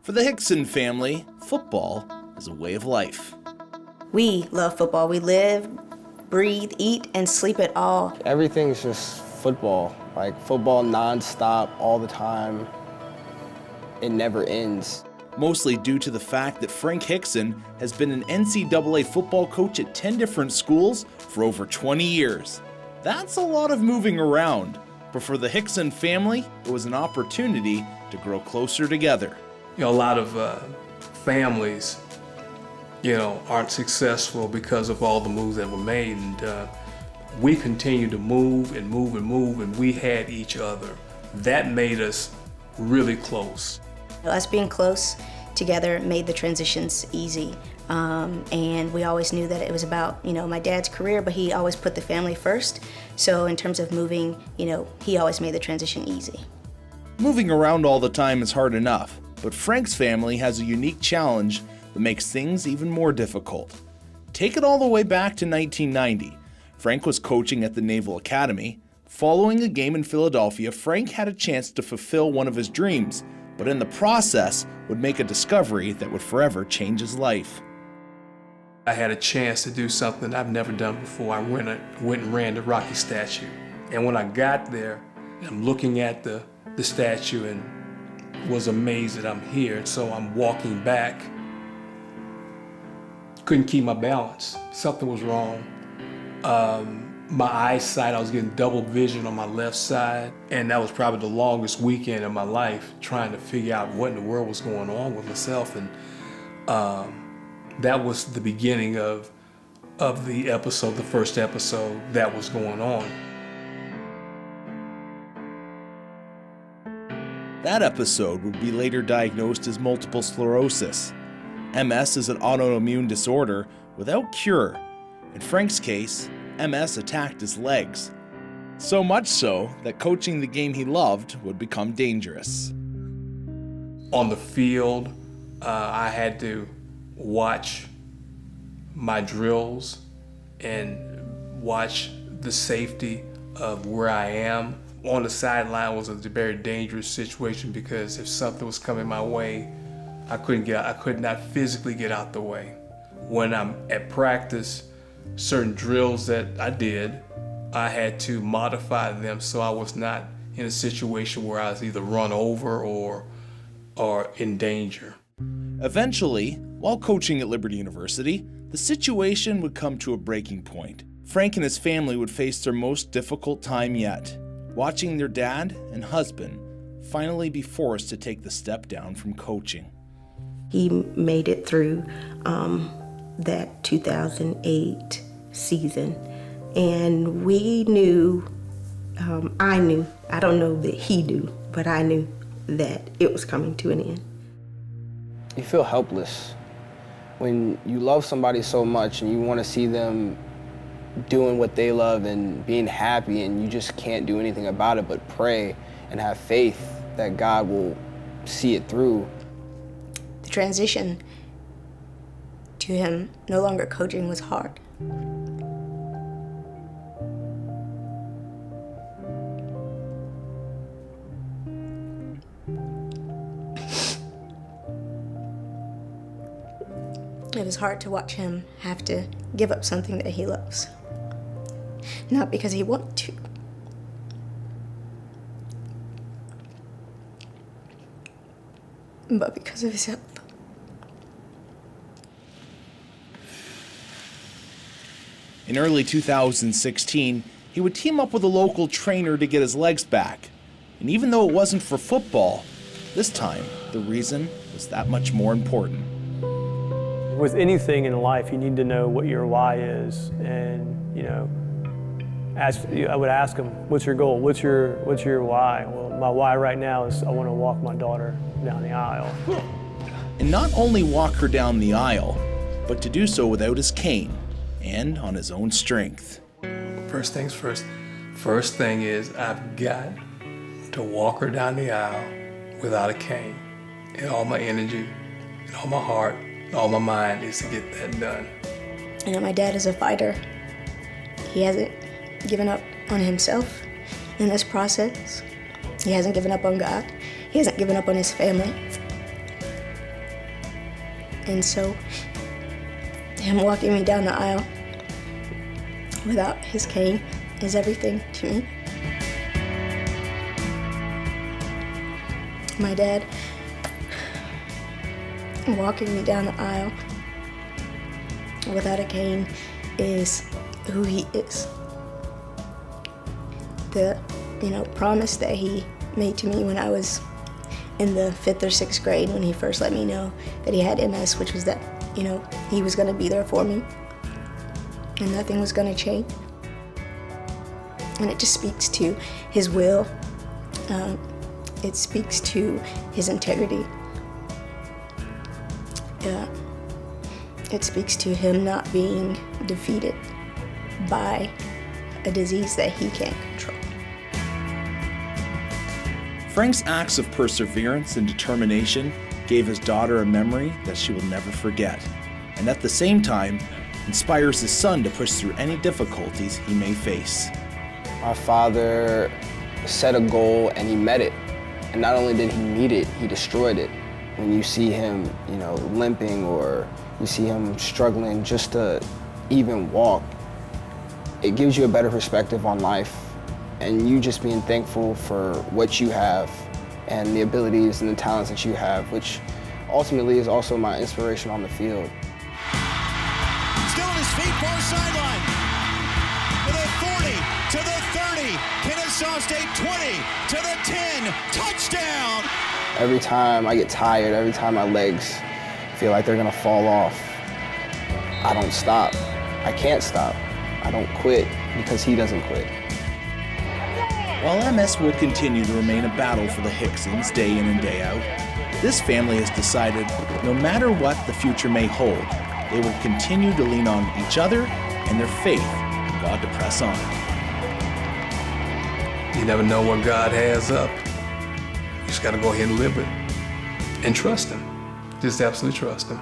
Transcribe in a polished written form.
For the Hickson family, football is a way of life. We love football. We live, breathe, eat, and sleep it all. Everything's just football. Like football nonstop, all the time. It never ends. Mostly due to the fact that Frank Hickson has been an NCAA football coach at 10 different schools for over 20 years. That's a lot of moving around, but for the Hickson family, it was an opportunity to grow closer together. A lot of families, aren't successful because of all the moves that were made, and we continued to move and move and move, and we had each other. That made us really close. Us being close together made the transitions easy. And we always knew that it was about, my dad's career, but he always put the family first. So in terms of moving, he always made the transition easy. Moving around all the time is hard enough, but Frank's family has a unique challenge that makes things even more difficult. Take it all the way back to 1990. Frank was coaching at the Naval Academy. Following a game in Philadelphia, Frank had a chance to fulfill one of his dreams, but in the process would make a discovery that would forever change his life. I had a chance to do something I've never done before. I went and ran the Rocky statue. And when I got there, I'm looking at the statue and was amazed that I'm here. So I'm walking back. Couldn't keep my balance. Something was wrong. My eyesight, I was getting double vision on my left side. And that was probably the longest weekend of my life, trying to figure out what in the world was going on with myself. And that was the beginning of the episode, the first episode that was going on. That episode would be later diagnosed as multiple sclerosis. MS is an autoimmune disorder without cure. In Frank's case, MS attacked his legs. So much so that coaching the game he loved would become dangerous. On the field, I had to watch my drills and watch the safety of where I am. On the sideline was a very dangerous situation because if something was coming my way, I could not physically get out the way. When I'm at practice, certain drills that I did, I had to modify them so I was not in a situation where I was either run over or in danger. Eventually, while coaching at Liberty University, the situation would come to a breaking point. Frank and his family would face their most difficult time yet, watching their dad and husband finally be forced to take the step down from coaching. He made it through that 2008 season, and we knew, I knew, I don't know that he knew, but I knew that it was coming to an end. You feel helpless when you love somebody so much and you want to see them doing what they love and being happy, and you just can't do anything about it but pray and have faith that God will see it through. The transition to him no longer coaching was hard. It was hard to watch him have to give up something that he loves. Not because he wanted to. But because of his health. In early 2016, he would team up with a local trainer to get his legs back. And even though it wasn't for football, this time the reason was that much more important. With anything in life, you need to know what your why is, and I would ask him, "What's your goal? What's your why?" Well, my why right now is I want to walk my daughter down the aisle. And not only walk her down the aisle, but to do so without his cane and on his own strength. First things first. First thing is I've got to walk her down the aisle without a cane. And all my energy, and all my heart, and all my mind is to get that done. My dad is a fighter. He hasn't given up on himself in this process. He hasn't given up on God. He hasn't given up on his family. And so him walking me down the aisle without his cane is everything to me. My dad walking me down the aisle without a cane is who he is. The, promise that he made to me when I was in the 5th or 6th grade, when he first let me know that he had MS, which was that, he was gonna be there for me and nothing was gonna change. And it just speaks to his will. It speaks to his integrity. It speaks to him not being defeated by a disease that he can't control. Frank's acts of perseverance and determination gave his daughter a memory that she will never forget, and at the same time, inspires his son to push through any difficulties he may face. My father set a goal and he met it. And not only did he meet it, he destroyed it. When you see him, limping, or you see him struggling just to even walk, it gives you a better perspective on life, and you just being thankful for what you have and the abilities and the talents that you have, which ultimately is also my inspiration on the field. Still on his feet, far sideline. To the 40, to the 30, Kennesaw State 20, to the 10, touchdown! Every time I get tired, every time my legs feel like they're gonna fall off, I don't stop. I can't stop. I don't quit because he doesn't quit. While MS will continue to remain a battle for the Hicksons day in and day out, this family has decided no matter what the future may hold, they will continue to lean on each other and their faith in God to press on. You never know what God has up. You just got to go ahead and live it and trust him. Just absolutely trust him.